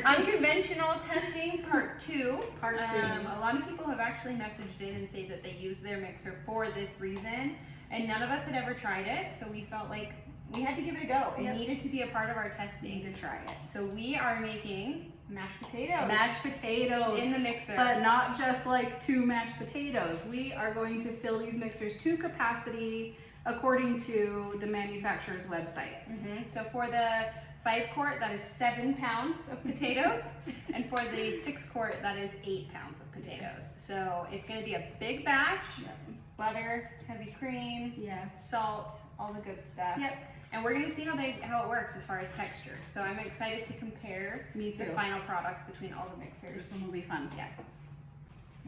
Unconventional testing part 2. Part 2. A lot of people have actually messaged in and say that they use their mixer for this reason, and none of us had ever tried it, so we felt like we had to give it a go. It needed to be a part of our testing. Need to try it. So we are making mashed potatoes. Mashed potatoes. In the mixer. But not just like 2 mashed potatoes. We are going to fill these mixers to capacity according to the manufacturer's websites. So for the 5 quart, that is 7 pounds of potatoes, and for the 6 quart, that is 8 pounds of potatoes. So it's going to be a big batch. Butter, heavy cream, salt, all the good stuff. And we're going to see how it works as far as texture. So I'm excited to compare the final product between all the mixers. This one will be fun. Yeah.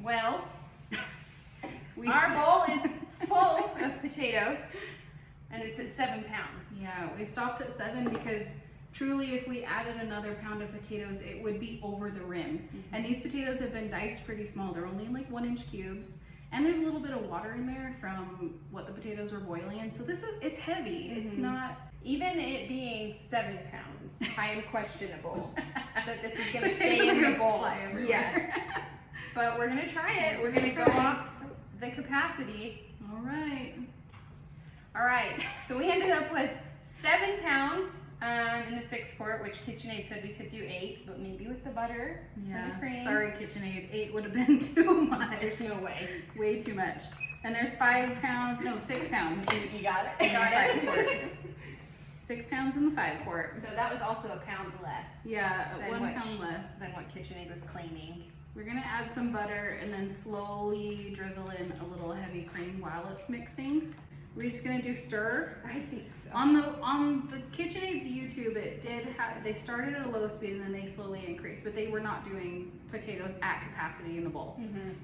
Well, our bowl is full of potatoes, and it's at 7 pounds. Yeah, we stopped at 7 because truly if we added another pound of potatoes, it would be over the rim. And these potatoes have been diced pretty small. They're only in like 1-inch cubes. And there's a little bit of water in there from what the potatoes were boiling in. So it's heavy. It's not... Even it being 7 pounds, I am questionable that this is going to stay in the bowl. Yes. But we're going to try it. We're going to go off the capacity. All right. All right. So we ended up with 7 pounds in the 6 quart, which KitchenAid said we could do 8, but maybe with the butter and the cream. Sorry, KitchenAid. 8 would have been too much. There's no way. Way too much. And there's 5 pounds, no, 6 pounds. You got it. Got it. 6 pounds in the 5 quart. So that was also a pound less. Yeah, 1 pound less than what KitchenAid was claiming. We're gonna add some butter and then slowly drizzle in a little heavy cream while it's mixing. We're just gonna do stir. I think so. On the KitchenAid's YouTube, it did have, they started at a low speed and then they slowly increased, but they were not doing potatoes at capacity in the bowl.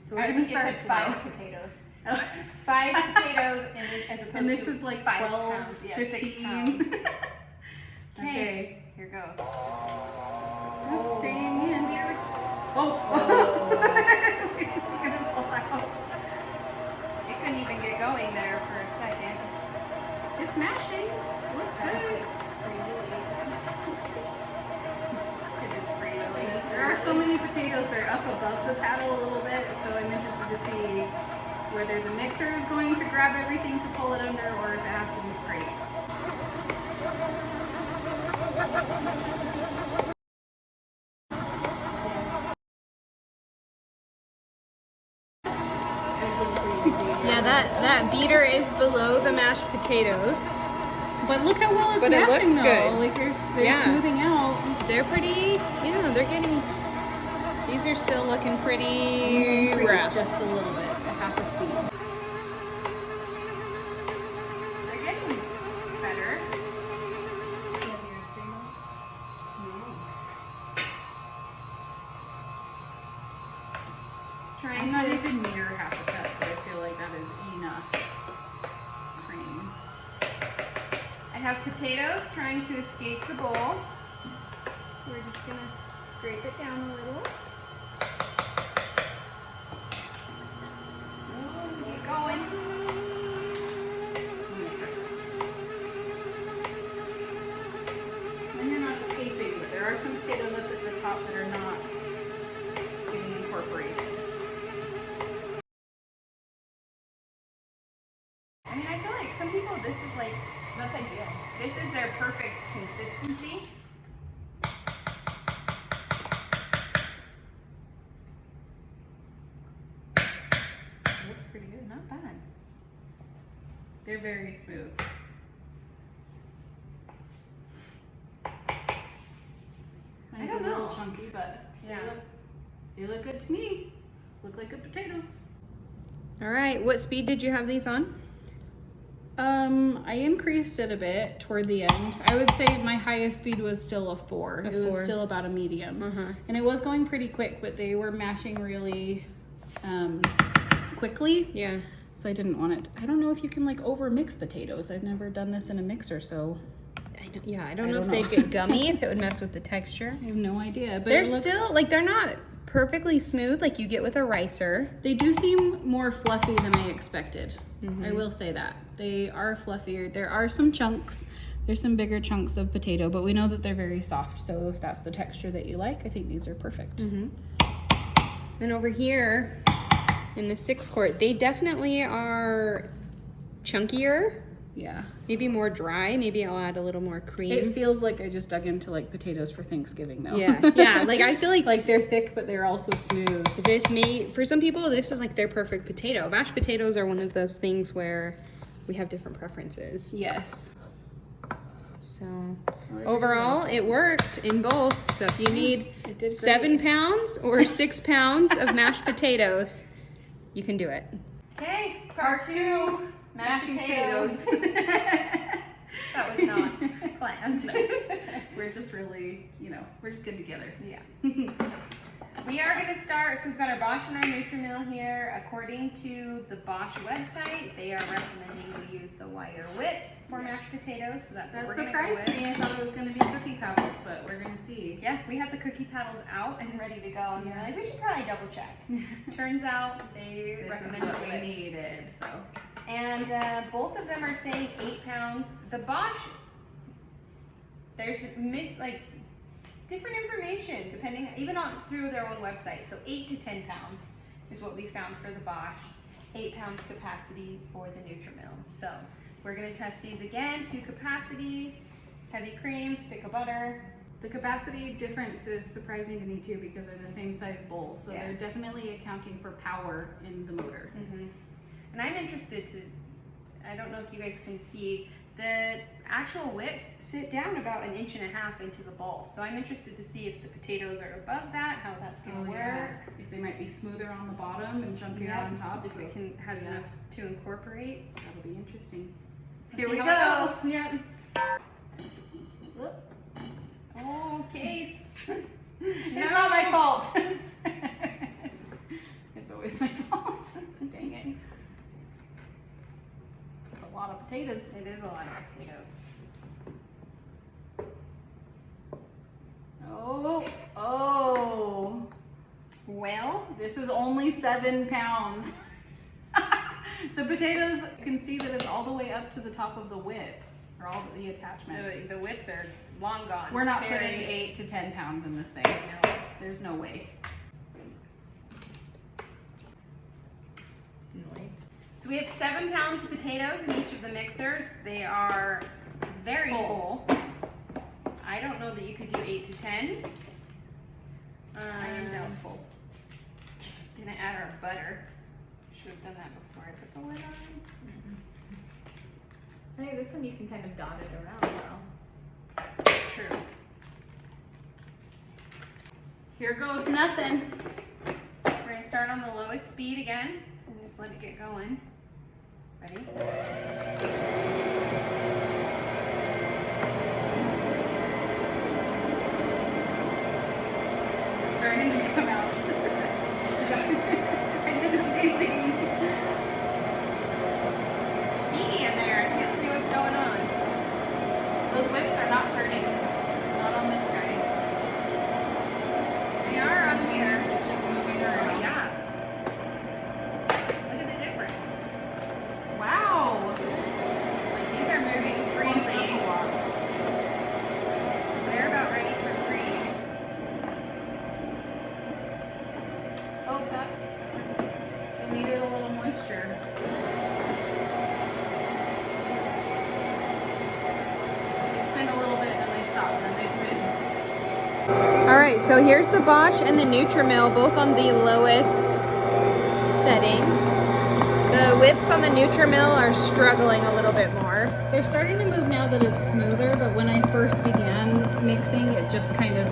So we're gonna start slow. 5 potatoes. 5 potatoes as opposed to and this is like 12, pounds. 15. Okay, here goes. It's staying in there. It's gonna fall out. It couldn't even get going there for a second. It's mashing. It looks good. It is really. There are so many potatoes. They're up above the paddle a little bit, so I'm interested to see whether the mixer is going to grab everything to pull it under or if it has to be scraped. Yeah, that beater is below the mashed potatoes. But look how well it's But it mashing looks though. good. Like they're smoothing out. They're pretty, they're getting, these are still looking pretty rough. Just a little bit, half a speed. They're getting better. It's trying I'm not to even near half a cup, but I feel like that is enough cream. I have potatoes trying to escape the bowl. So we're just gonna scrape it down a little. Get going. And you're not escaping, but there are some potatoes up at the top that are not getting incorporated. I mean, I feel like some people, this is like, that's ideal. This is their perfect consistency. It looks pretty good, not bad. They're very smooth. Mine's a little chunky, but they look good to me. Look like good potatoes. All right, what speed did you have these on? I increased it a bit toward the end. I would say my highest speed was still a 4. It was still about a medium. And it was going pretty quick, but they were mashing really quickly. Yeah. So I didn't want it. I don't know if you can like over mix potatoes. I've never done this in a mixer, so. I don't know if they'd get gummy, if it would mess with the texture. I have no idea. But They're still, like, they're not perfectly smooth like you get with a ricer. They do seem more fluffy than I expected. I will say that. They are fluffier. There are some chunks. There's some bigger chunks of potato, but we know that they're very soft. So if that's the texture that you like, I think these are perfect. Mm-hmm. And over here in the 6-quart, they definitely are chunkier, Yeah. maybe more dry. Maybe I'll add a little more cream. It feels like I just dug into like potatoes for Thanksgiving though. Yeah, yeah. Like I feel like like they're thick, but they're also smooth. this may, for some people, this is like their perfect potato. Mashed potatoes are one of those things where we have different preferences. Yes. So overall, it worked in both. So if you need It did great. 7 pounds or 6 pounds of mashed potatoes, you can do it. Okay, part 2, mashed potatoes. That was not planned. We're just really, you know, we're just good together. Yeah. We are going to start, so we've got our Bosch and our Nutrimill here. According to the Bosch website, they are recommending we use the wire whips for mashed potatoes. So that's what That we're going to go surprised with. me. I thought it was going to be cookie paddles, but we're going to see. Yeah, we had the cookie paddles out and ready to go, and we were like, we should probably double check. Turns out they This is recommend what a we whip. needed, so. And both of them are saying 8 pounds. The Bosch, there's different information depending, even on through their own website. So 8 to 10 pounds is what we found for the Bosch. 8-pound capacity for the Nutrimill. So we're gonna test these again. 2 capacity, heavy cream, stick of butter. The capacity difference is surprising to me too because they're the same size bowl. So Yeah. they're definitely accounting for power in the motor. And I'm interested to, I don't know if you guys can see, the actual whips sit down about 1.5 inches into the ball. So I'm interested to see if the potatoes are above that, how that's gonna work. Yeah. If they might be smoother on the bottom and chunkier Yep. on top. If it has yeah. enough to incorporate. That'll be interesting. Here see we how go. it goes. Yep. Oh, case. It's not my fault. It's always my fault. Dang it. That's a lot of potatoes. It is a lot of potatoes. Oh. Well, This is only 7 pounds. The potatoes, you can see that it's all the way up to the top of the whip, or all the attachment. the whips are long gone. We're not Very- putting 8 to 10 pounds in this thing. No. There's no way. So we have 7 pounds of potatoes in each of the mixers. They are very full. I don't know that you could do 8 to 10. I am doubtful. Gonna add our butter. Should have done that before I put the lid on. I think this one you can kind of dot it around though. That's true. Here goes nothing. We're gonna start on the lowest speed again and just let it get going. Ready? It's starting to come out. I did the same thing. It's steamy in there. I can't see what's going on. Those whips are not turning. Not on this guy. They are on here. It's just moving around. Yeah. Look at the difference. Wow. Like these are moving freely. They're about ready for cream. Oh, that. They needed a little moisture. They spin a little bit and then they stop and then they spin. All right, so here's the Bosch and the Nutrimill, both on the lowest setting. The whips on the Nutrimill are struggling a little bit more. They're starting to move now that it's smoother, but when I first began mixing, it just kind of,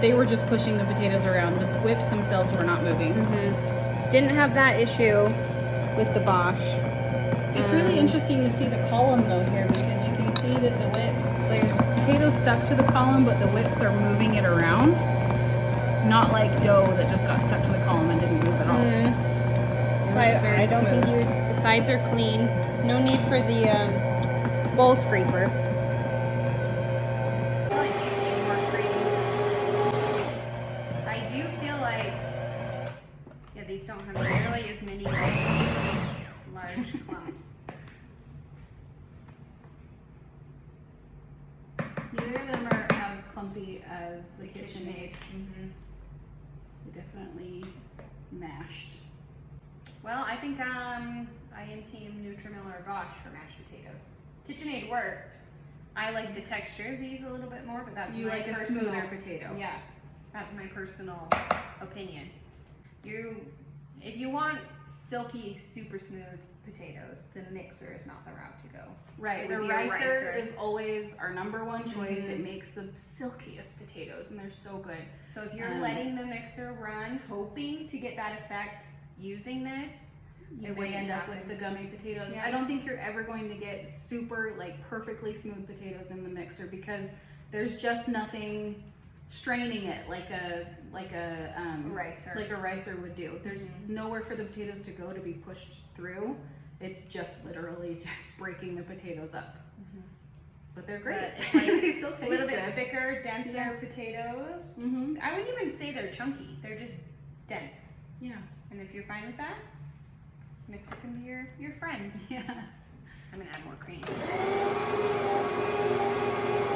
they were just pushing the potatoes around. The whips themselves were not moving. Didn't have that issue with the Bosch. It's really interesting to see the column though here because you can see that the whips, there's potatoes stuck to the column, but the whips are moving it around. Not like dough that just got stuck to the column and didn't move at all. So I don't think the sides are clean. No need for the bowl scraper. I feel like these need more creams. I do feel like, yeah, these don't have nearly as many large clumps. clumpy as the KitchenAid. Mm-hmm. They definitely mashed. Well, I think I am team Nutrimilla or Bosch for mashed potatoes. KitchenAid worked. I like the texture of these a little bit more, but that's You my like a personal, smoother potato. Yeah, that's my personal opinion. If you want silky, super smooth potatoes, the mixer is not the route to go. Right, It the would be a ricer ricer. is always our number one choice. Mhm. It makes the silkiest potatoes, and they're so good. So if you're Um, letting the mixer run, hoping to get that effect using this, You it may wouldn't end up happen. with the gummy potatoes. Yeah. I don't think you're ever going to get super, like, perfectly smooth potatoes in the mixer because there's just nothing straining it like a ricer. like a ricer would do. There's Mhm. nowhere for the potatoes to go to be pushed through. It's just literally just breaking the potatoes up. Mhm. But they're great. But it's like they still taste a little bit good. thicker, denser Yeah. potatoes. Mm-hmm. I wouldn't even say they're chunky. They're just dense. Yeah. And if you're fine with that, mixer can be your friend. Yeah. I'm gonna add more cream.